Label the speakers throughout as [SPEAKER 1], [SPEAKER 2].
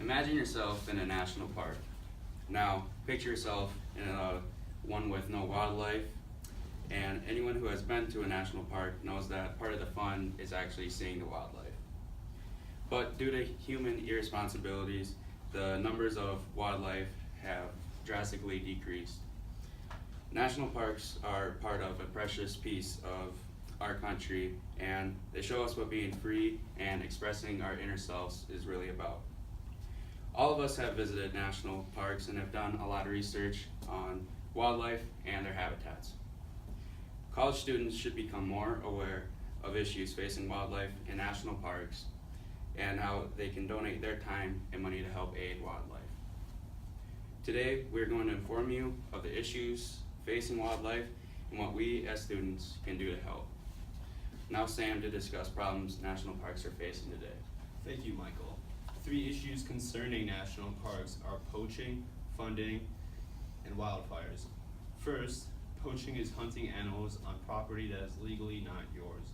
[SPEAKER 1] Imagine yourself in a national park. Now, picture yourself in one with no wildlife, and anyone who has been to a national park knows that part of the fun is actually seeing the wildlife. But due to human irresponsibilities, the numbers of wildlife have drastically decreased. National parks are part of a precious piece of our country, and they show us what being free and expressing our inner selves is really about. All of us have visited national parks and have done a lot of research on wildlife and their habitats. College students should become more aware of issues facing wildlife in national parks and how they can donate their time and money to help aid wildlife. Today, we're going to inform you of the issues facing wildlife and what we as students can do to help. Now Sam to discuss problems national parks are facing today.
[SPEAKER 2] Thank you, Michael. 3 issues concerning national parks are poaching, funding, and wildfires. First, poaching is hunting animals on property that is legally not yours.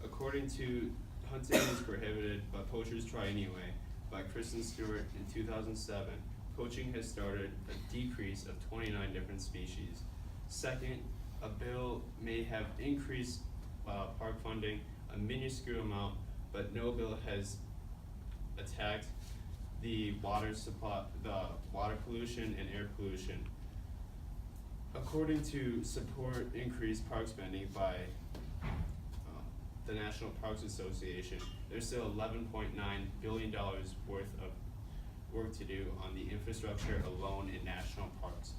[SPEAKER 2] According to Hunting is Prohibited but Poachers Try Anyway by Kristen Stewart in 2007, poaching has started a decrease of 29 different species. Second, a bill may have increased park funding a minuscule amount, but no bill has attacked the water supply, the water pollution and air pollution. According to support increased park spending by the National Parks Association, there's still $11.9 billion worth of work to do on the infrastructure alone in national parks.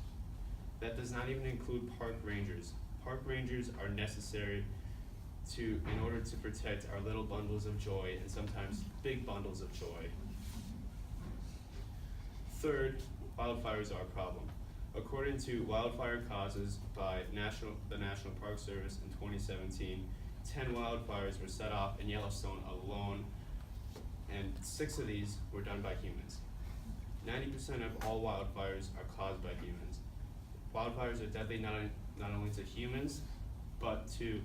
[SPEAKER 2] That does not even include park rangers. Park rangers are necessary in order to protect our little bundles of joy and sometimes big bundles of joy. Third, wildfires are a problem. According to Wildfire Causes by the National Park Service in 2017, 10 wildfires were set off in Yellowstone alone, and 6 of these were done by humans. 90% of all wildfires are caused by humans. Wildfires are deadly not only to humans, but to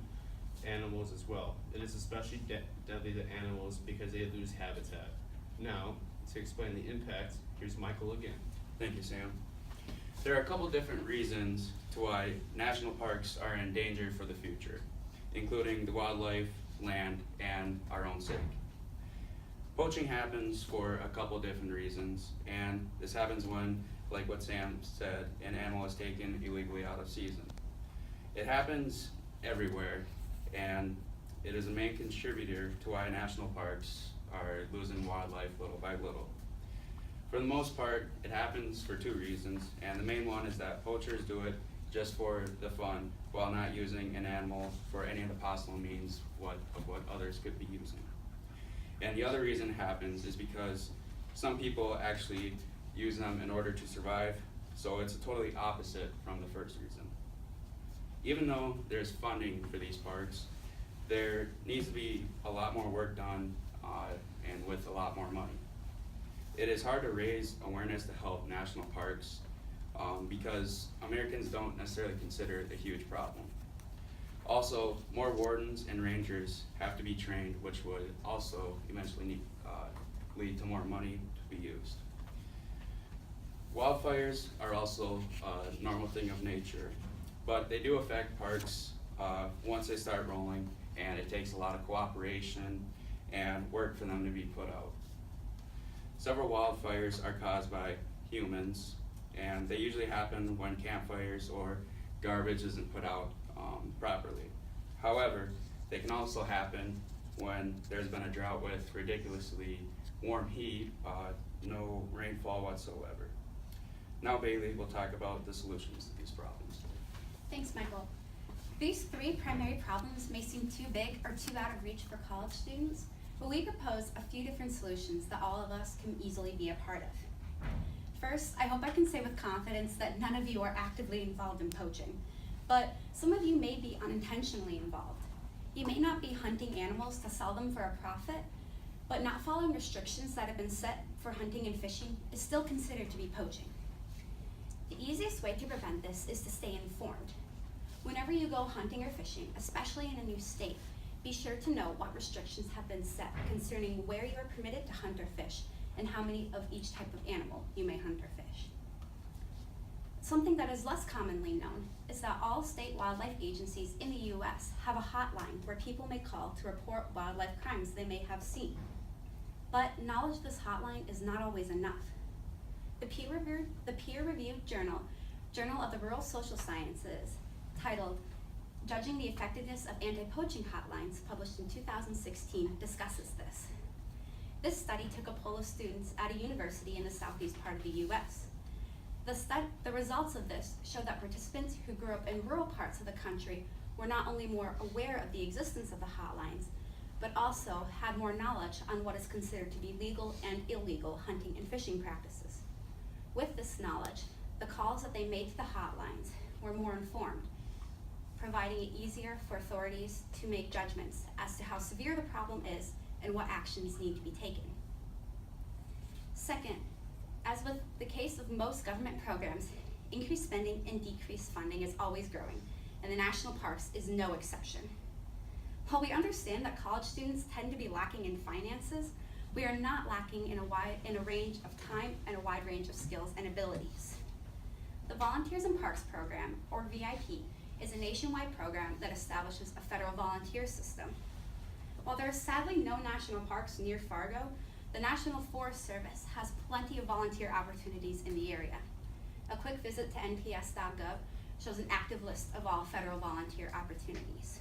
[SPEAKER 2] animals as well. It is especially deadly to animals because they lose habitat. Now, to explain the impact, here's Michael again.
[SPEAKER 1] Thank you, Sam. There are a couple different reasons to why national parks are in danger for the future, including the wildlife, land, and our own sake. Poaching happens for a couple different reasons, and this happens when, like what Sam said, an animal is taken illegally out of season. It happens everywhere, and it is a main contributor to why national parks are losing wildlife little by little. For the most part, it happens for 2 reasons, and the main one is that poachers do it just for the fun while not using an animal for any of the possible means of what others could be using. And the other reason it happens is because some people actually use them in order to survive, so it's totally opposite from the first reason. Even though there's funding for these parks, there needs to be a lot more work done and with a lot more money. It is hard to raise awareness to help national parks because Americans don't necessarily consider it a huge problem. Also, more wardens and rangers have to be trained, which would also eventually lead to more money to be used. Wildfires are also a normal thing of nature, but they do affect parks once they start rolling, and it takes a lot of cooperation and work for them to be put out. Several wildfires are caused by humans, and they usually happen when campfires or garbage isn't put out properly. However, they can also happen when there's been a drought with ridiculously warm heat, no rainfall whatsoever. Now Bailey will talk about the solutions to these problems.
[SPEAKER 3] Thanks, Michael. These 3 primary problems may seem too big or too out of reach for college students, but we propose a few different solutions that all of us can easily be a part of. First, I hope I can say with confidence that none of you are actively involved in poaching, but some of you may be unintentionally involved. You may not be hunting animals to sell them for a profit, but not following restrictions that have been set for hunting and fishing is still considered to be poaching. The easiest way to prevent this is to stay informed. Whenever you go hunting or fishing, especially in a new state, be sure to know what restrictions have been set concerning where you are permitted to hunt or fish and how many of each type of animal you may hunt or fish. Something that is less commonly known is that all state wildlife agencies in the U.S. have a hotline where people may call to report wildlife crimes they may have seen. But knowledge of this hotline is not always enough. The peer-reviewed journal of the Rural Social Sciences, titled Judging the Effectiveness of Anti-Poaching Hotlines, published in 2016, discusses this. This study took a poll of students at a university in the southeast part of the U.S. The results of this showed that participants who grew up in rural parts of the country were not only more aware of the existence of the hotlines, but also had more knowledge on what is considered to be legal and illegal hunting and fishing practices. With this knowledge, the calls that they made to the hotlines were more informed, providing it easier for authorities to make judgments as to how severe the problem is and what actions need to be taken. Second, as with the case of most government programs, increased spending and decreased funding is always growing, and the national parks is no exception. While we understand that college students tend to be lacking in finances, we are not lacking in a range of time and a wide range of skills and abilities. The Volunteers in Parks program, or VIP, is a nationwide program that establishes a federal volunteer system. While there are sadly no national parks near Fargo, the National Forest Service has plenty of volunteer opportunities in the area. A quick visit to nps.gov shows an active list of all federal volunteer opportunities.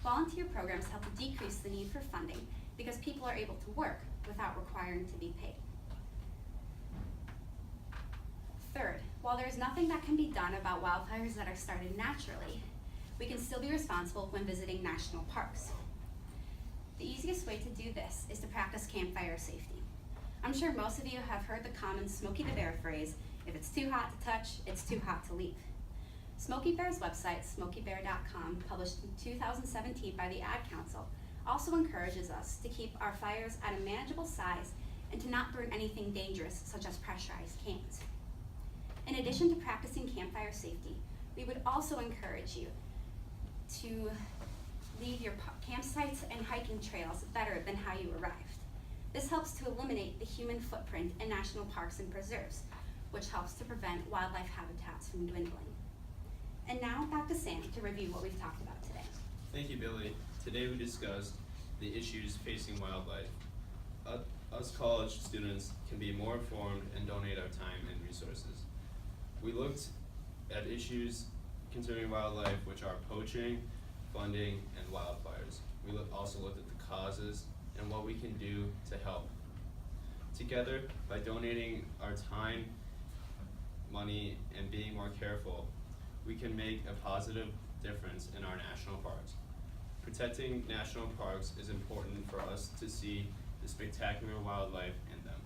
[SPEAKER 3] Volunteer programs help to decrease the need for funding because people are able to work without requiring to be paid. Third, while there is nothing that can be done about wildfires that are started naturally, we can still be responsible when visiting national parks. The easiest way to do this is to practice campfire safety. I'm sure most of you have heard the common Smokey the Bear phrase, if it's too hot to touch, it's too hot to leave. Smokey Bear's website, smokeybear.com, published in 2017 by the Ad Council, also encourages us to keep our fires at a manageable size and to not burn anything dangerous such as pressurized cans. In addition to practicing campfire safety, we would also encourage you to leave your campsites and hiking trails better than how you arrived. This helps to eliminate the human footprint in national parks and preserves, which helps to prevent wildlife habitats from dwindling. And now back to Sam to review what we've talked about today.
[SPEAKER 2] Thank you, Billy. Today we discussed the issues facing wildlife. Us college students can be more informed and donate our time and resources. We looked at issues concerning wildlife, which are poaching, funding, and wildfires. We also looked at the causes and what we can do to help. Together, by donating our time, money, and being more careful, we can make a positive difference in our national parks. Protecting national parks is important for us to see the spectacular wildlife in them.